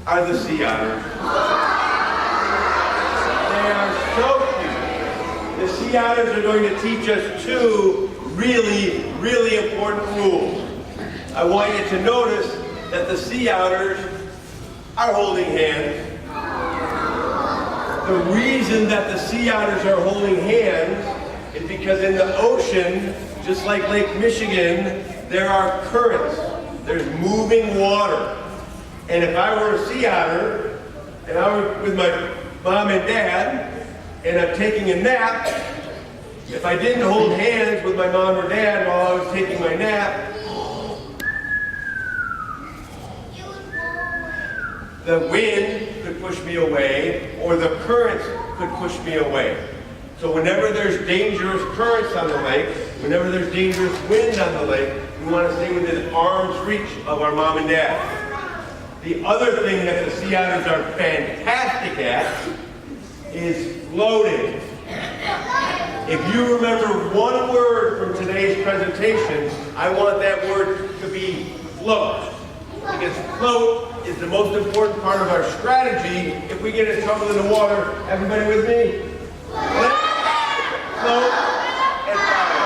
are the sea otters. They are so cute. The sea otters are going to teach us two really, really important rules. I want you to notice that the sea otters are holding hands. The reason that the sea otters are holding hands is because in the ocean, just like Lake Michigan, there are currents. There's moving water. And if I were a sea otter, and I was with my mom and dad, and I'm taking a nap, if I didn't hold hands with my mom or dad while I was taking my nap, the wind could push me away, or the currents could push me away. So whenever there's dangerous currents on the lake, whenever there's dangerous wind on the lake, we want to stay within arm's reach of our mom and dad. The other thing that the sea otters are fantastic at is floating. If you remember one word from today's presentation, I want that word to be float. Because float is the most important part of our strategy if we get in trouble in the water. Everybody with me? Float and follow.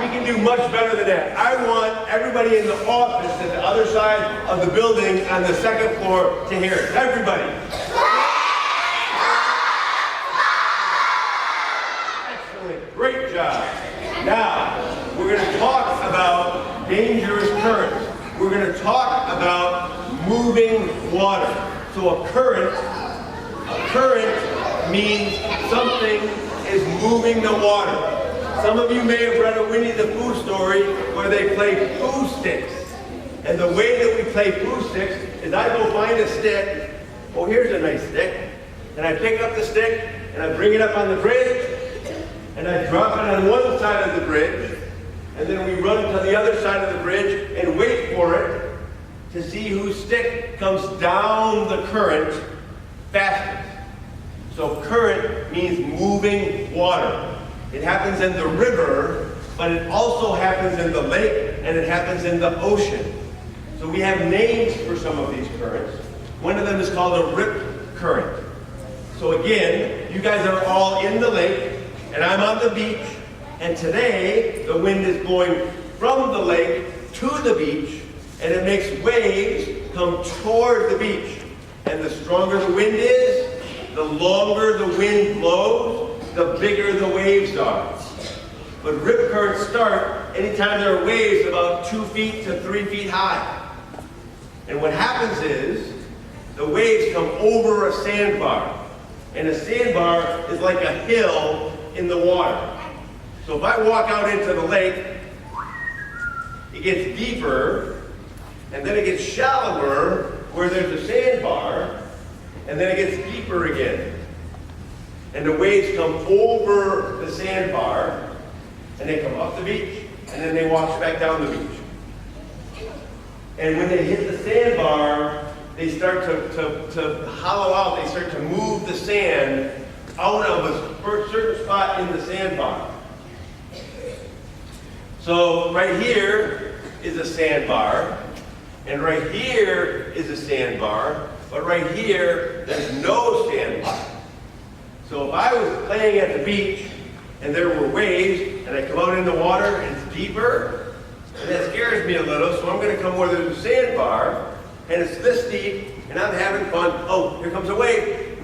We can do much better than that. I want everybody in the office at the other side of the building on the second floor to hear it. Everybody. Excellent. Great job. Now, we're going to talk about dangerous currents. We're going to talk about moving water. So a current means something is moving the water. Some of you may have read a Winnie the Pooh story where they play Pooh sticks. And the way that we play Pooh sticks is I go find a stick. Oh, here's a nice stick. And I pick up the stick and I bring it up on the bridge and I drop it on one side of the bridge. And then we run to the other side of the bridge and wait for it to see whose stick comes down the current fastest. So current means moving water. It happens in the river, but it also happens in the lake, and it happens in the ocean. So we have names for some of these currents. One of them is called a rip current. So again, you guys are all in the lake, and I'm on the beach, and today the wind is blowing from the lake to the beach, and it makes waves come toward the beach. And the stronger the wind is, the longer the wind blows, the bigger the waves are. But rip currents start anytime there are waves about 2 feet to 3 feet high. And what happens is, the waves come over a sandbar. And a sandbar is like a hill in the water. So if I walk out into the lake, it gets deeper, and then it gets shallower where there's a sandbar, and then it gets deeper again. And the waves come over the sandbar, and they come up the beach, and then they wash back down the beach. And when they hit the sandbar, they start to hollow out, they start to move the sand out of a certain spot in the sandbar. So right here is a sandbar, and right here is a sandbar, but right here, there's no sandbar. So if I was playing at the beach, and there were waves, and I come out in the water, and it's deeper, and that scares me a little, so I'm going to come where there's a sandbar, and it's this deep, and I'm having fun. Oh, here comes a wave.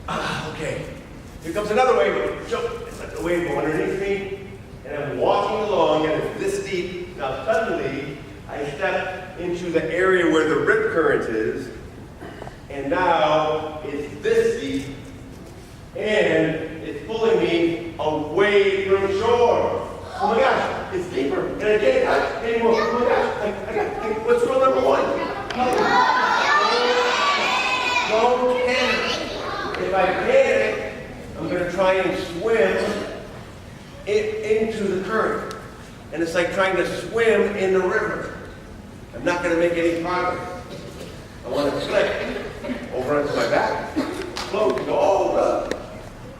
Ah, okay. Here comes another wave. Jump, and let the wave go underneath me, and I'm walking along, and it's this deep. Now suddenly, I step into the area where the rip current is, and now it's this deep, and it's pulling me away from shore. Oh my gosh, it's deeper, and I can't touch anymore. Oh my gosh, what's rule number one? Don't panic. If I panic, I'm going to try and swim into the current. And it's like trying to swim in the river. I'm not going to make any progress. I want to slip over onto my back, float, and go, oh, look,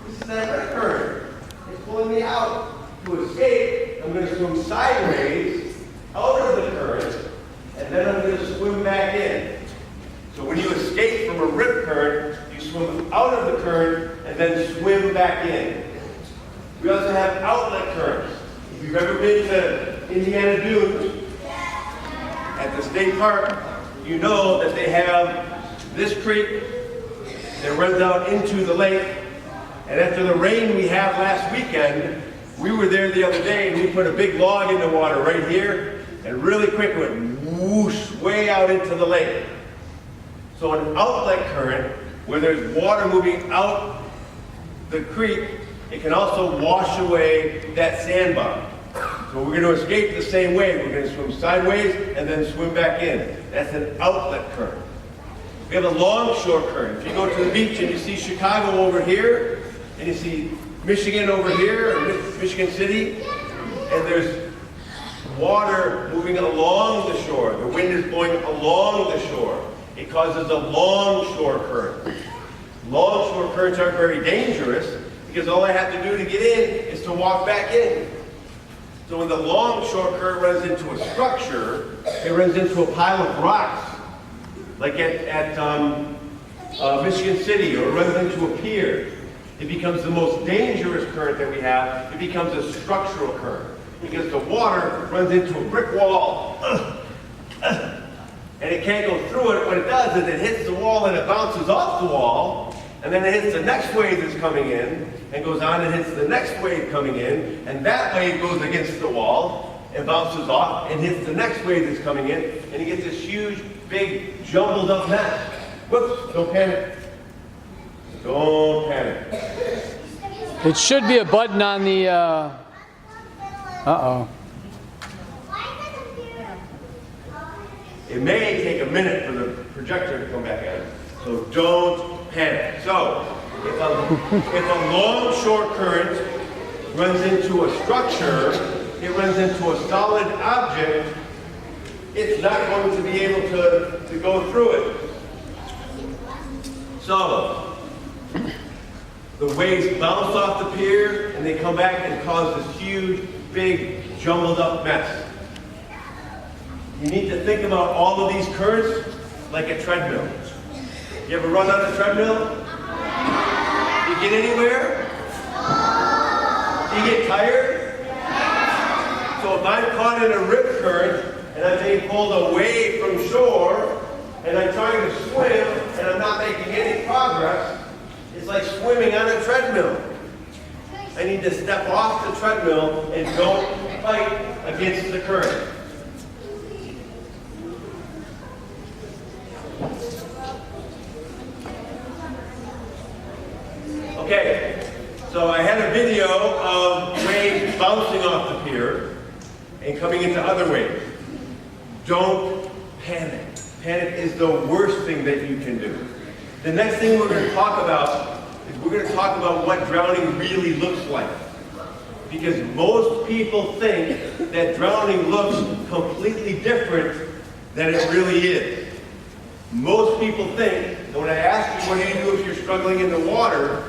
this is that red current. It's pulling me out. To escape, I'm going to swim sideways out of the current, and then I'm going to swim back in. So out of the current and then swim back in. We also have outlet currents. If you've ever been to Indiana Dunes at the state park, you know that they have this creek that runs out into the lake. And after the rain we had last weekend, we were there the other day and we put a big log in the water right here, and really quick it went whoosh way out into the lake. So an outlet current, where there's water moving out the creek, it can also wash away that sandbar. So we're going to escape the same way. We're going to swim sideways and then swim back in. That's an outlet current. We have a longshore current. If you go to the beach and you see Chicago over here, and you see Michigan over here, or Michigan City, and there's water moving along the shore. The wind is blowing along the shore. It causes a longshore current. Longshore currents aren't very dangerous because all I have to do to get in is to walk back in. So when the longshore current runs into a structure, it runs into a pile of rocks, like at Michigan City, or it runs into a pier. It becomes the most dangerous current that we have. It becomes a structural current because the water runs into a brick wall. And it can't go through it. What it does is it hits the wall and it bounces off the wall, and then it hits the next wave that's coming in, and goes on and hits the next wave coming in, and that wave goes against the wall, and bounces off, and hits the next wave that's coming in, and you get this huge, big, jumbled up mess. Whoops, don't panic. Don't panic. It should be a button on the, uh-oh. It may take a minute for the projector to come back on, so don't panic. So, if a longshore current runs into a structure, it runs into a solid object, it's not going to be able to go through it. So, the waves bounce off the pier and they come back and cause this huge, big, jumbled up mess. You need to think about all of these currents like a treadmill. You ever run on a treadmill? You get anywhere? You get tired? So if I'm caught in a rip current and I'm being pulled away from shore and I'm trying to swim and I'm not making any progress, it's like swimming on a treadmill. I need to step off the treadmill and don't fight against the current. Okay, so I had a video of waves bouncing off the pier and coming into other waves. Don't panic. Panic is the worst thing that you can do. The next thing we're going to talk about is we're going to talk about what drowning really looks like. Because most people think that drowning looks completely different than it really is. Most people think, and when I ask you what do you do if you're struggling in the water,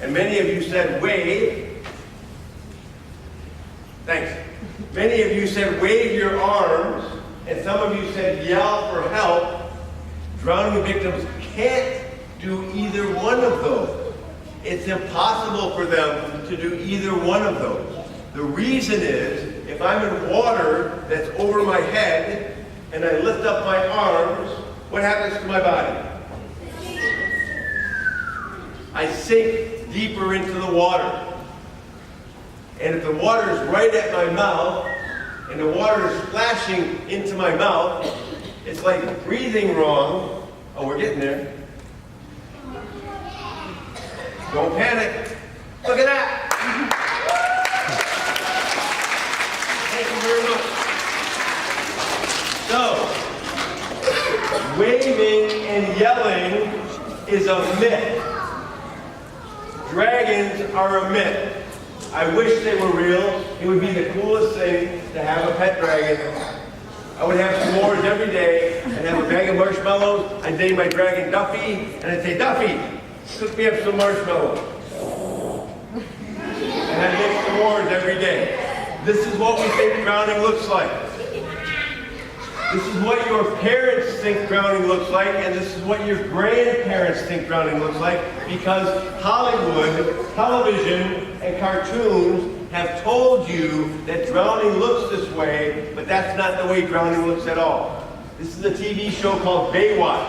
and many of you said wave. Thanks. Many of you said wave your arms, and some of you said yell for help. Drowning victims can't do either one of those. It's impossible for them to do either one of those. The reason is, if I'm in water that's over my head, and I lift up my arms, what happens to my body? I sink deeper into the water. And if the water is right at my mouth, and the water is splashing into my mouth, it's like breathing wrong. Oh, we're getting there. Don't panic. Look at that. Thank you very much. So, waving and yelling is a myth. Dragons are a myth. I wish they were real. It would be the coolest thing to have a pet dragon. I would have s'mores every day and have a bag of marshmallows. I'd name my dragon Duffy, and I'd say, Duffy, cook me up some marshmallows. And I'd make s'mores every day. This is what we think drowning looks like. This is what your parents think drowning looks like, and this is what your grandparents think drowning looks like, because Hollywood, television, and cartoons have told you that drowning looks this way, but that's not the way drowning looks at all. This is a TV show called Baywatch.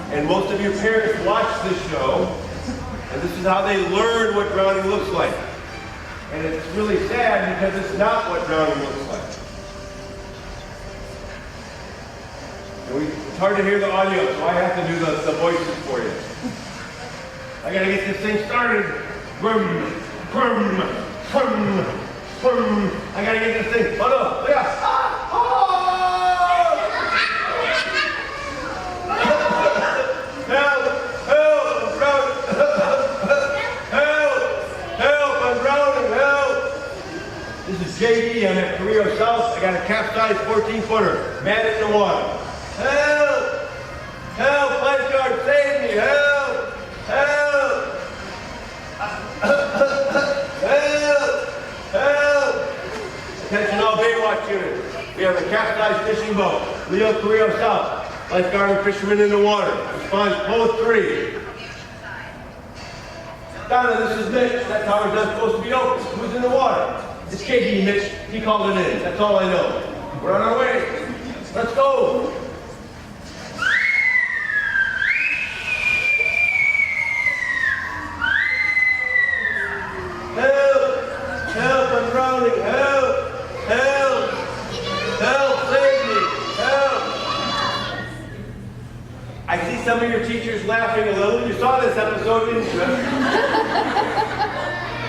And most of your parents watch this show, and this is how they learn what drowning looks like. And it's really sad because it's not what drowning looks like. It's hard to hear the audio, so I have to do the voices for you. I gotta get this thing started. Brum, brum, brum, brum. I gotta get this thing. Oh no, look out. Ah, oh! Help, help, I'm drowning. Help, I'm drowning, help. This is JD, I'm at Carrillo South. I got a capsized 14-footer, mad in the water. Help! Help! Lifeguard, save me! Help! Help! Help! Help! Attention all Baywatch units. We have a capsized fishing boat. Leo Carrillo South. Lifeguard and fishermen in the water. Response code 3. Donna, this is Mitch. That tower's not supposed to be open. Who's in the water? It's KD, Mitch. He called it in. That's all I know. We're on our way. Let's go. Some of your teachers laughing a little. You saw this episode, didn't you?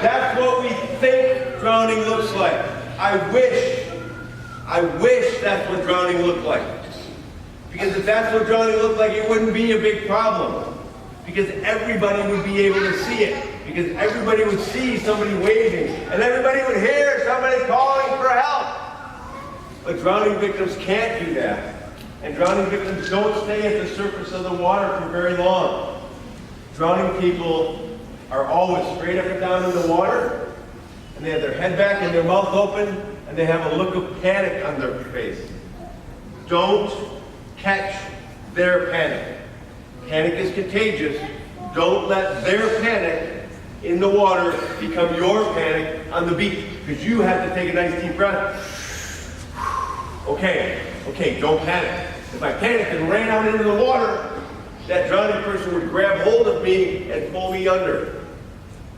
That's what we think drowning looks like. I wish that's what drowning looked like. Because if that's what drowning looked like, it wouldn't be a big problem. Because everybody would be able to see it. Because everybody would see somebody waving. And everybody would hear somebody calling for help. But drowning victims can't do that. And drowning victims don't stay at the surface of the water for very long. Drowning people are always straight up and down in the water, and they have their head back and their mouth open, and they have a look of panic on their face. Don't catch their panic. Panic is contagious. Don't let their panic in the water become your panic on the beach, because you have to take a nice deep breath. Okay, don't panic. If I panicked and ran out into the water, that drowning person would grab hold of me and pull me under.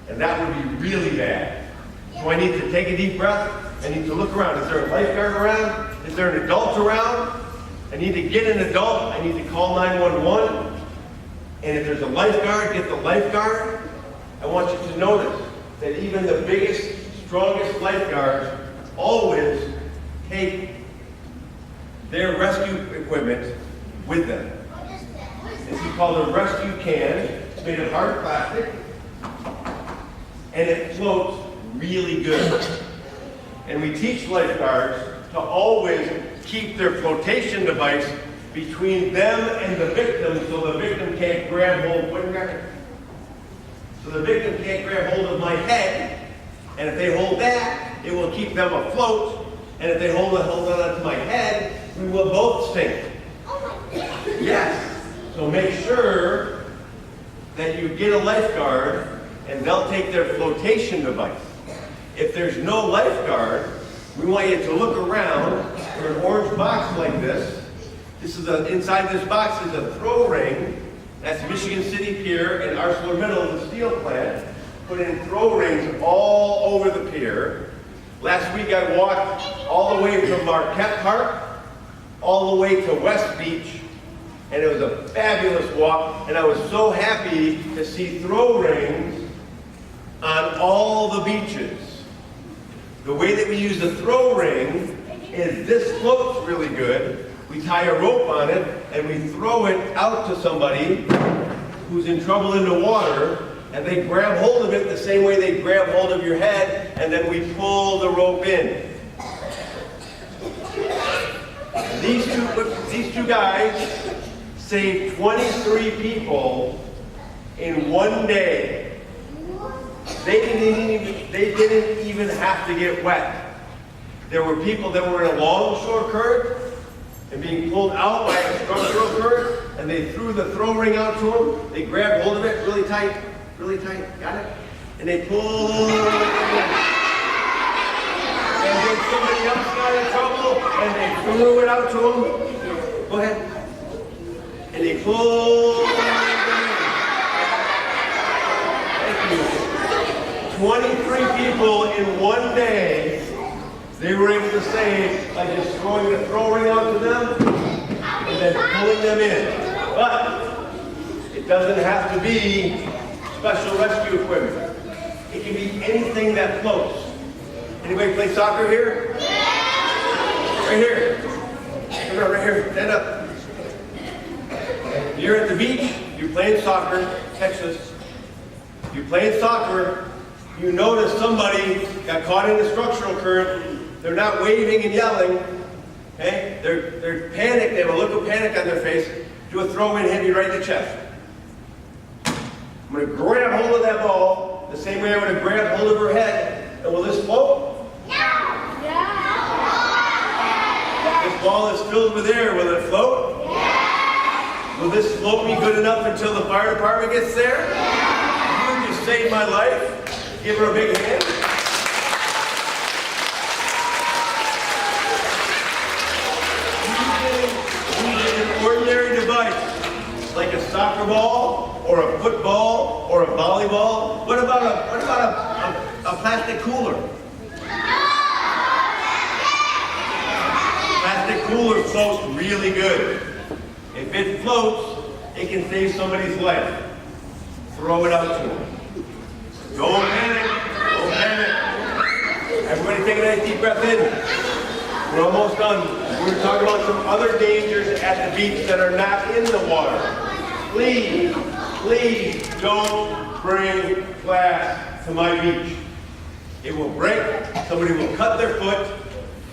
And that would be really bad. So I need to take a deep breath. I need to look around. Is there a lifeguard around? Is there an adult around? I need to get an adult. I need to call 911. And if there's a lifeguard, get the lifeguard. I want you to notice that even the biggest, strongest lifeguards always take their rescue equipment with them. This is called a rescue can. It's made of hard plastic, and it floats really good. And we teach lifeguards to always keep their flotation device between them and the victim, so the victim can't grab hold. So the victim can't grab hold of my head, and if they hold that, it will keep them afloat. And if they hold on to my head, we will both sink. Yes. So make sure that you get a lifeguard, and they'll take their flotation device. If there's no lifeguard, we want you to look around for an orange box like this. Inside this box is a throw ring. That's Michigan City Pier and ArcelorMittal, the steel plant, put in throw rings all over the pier. Last week I walked all the way from Marquette Park all the way to West Beach, and it was a fabulous walk, and I was so happy to see throw rings on all the beaches. The way that we use a throw ring is this floats really good. We tie a rope on it, and we throw it out to somebody who's in trouble in the water, and they grab hold of it the same way they grab hold of your head, and then we pull the rope in. These two guys saved 23 people in one day. They didn't even have to get wet. There were people that were in a longshore current and being pulled out by a structural current, and they threw the throw ring out to them. They grabbed hold of it really tight, got it? And they pulled it in. And then somebody else got in trouble, and they threw it out to them. Go ahead. And they pulled it in. Thank you. 23 people in one day, they were able to save by just throwing the throw ring out to them and then pulling them in. But it doesn't have to be special rescue equipment. It can be anything that floats. Anybody play soccer here? Right here. Come on, right here. Stand up. You're at the beach. You're playing soccer. Catch this. You're playing soccer. You notice somebody got caught in a structural current. They're not waving and yelling. Okay? They're panicked. They have a look of panic on their face. Do a throw in, hit me right in the chest. I'm going to grab hold of that ball the same way I would have grabbed hold of her head. And will this float? This ball is filled with air. Will it float? Will this float me good enough until the fire department gets there? You just saved my life. Give her a big hand. Using an ordinary device like a soccer ball or a football or a volleyball. What about a plastic cooler? Plastic cooler floats really good. If it floats, it can save somebody's life. Throw it out to them. Don't panic. Don't panic. Everybody take a nice deep breath in. We're almost done. We're going to talk about some other dangers at the beach that are not in the water. Please, please don't bring glass to my beach. It will break. Somebody will cut their foot.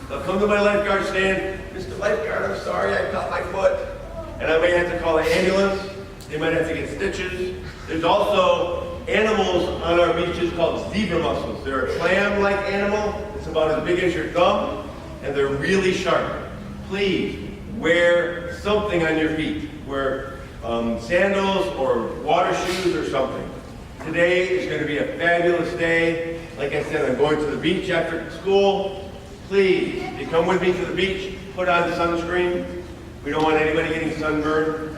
They'll come to my lifeguard stand. Mr. Lifeguard, I'm sorry, I cut my foot. And I may have to call an ambulance. They might have to get stitches. There's also animals on our beaches called zebra mussels. They're a clam-like animal. It's about as big as your thumb, and they're really sharp. Please wear something on your feet. Wear sandals or water shoes or something. Today is going to be a fabulous day. Like I said, I'm going to the beach after school. Please, if you come with me to the beach, put on sunscreen. We don't want anybody getting sunburned.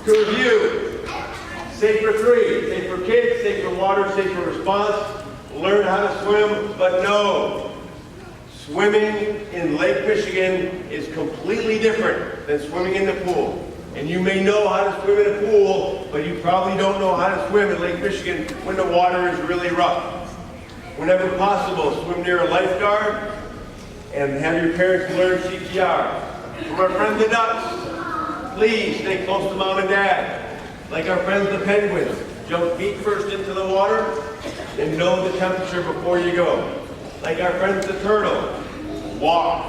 To review, safe for three, safe for kids, safe for water, safe for response. Learn how to swim, but no. Swimming in Lake Michigan is completely different than swimming in the pool. And you may know how to swim in a pool, but you probably don't know how to swim in Lake Michigan when the water is really rough. Whenever possible, swim near a lifeguard and have your parents learn CPR. From our friends the ducks, please stay close to mom and dad. Like our friends the penguins, jump feet first into the water and know the temperature before you go. Like our friends the turtle, walk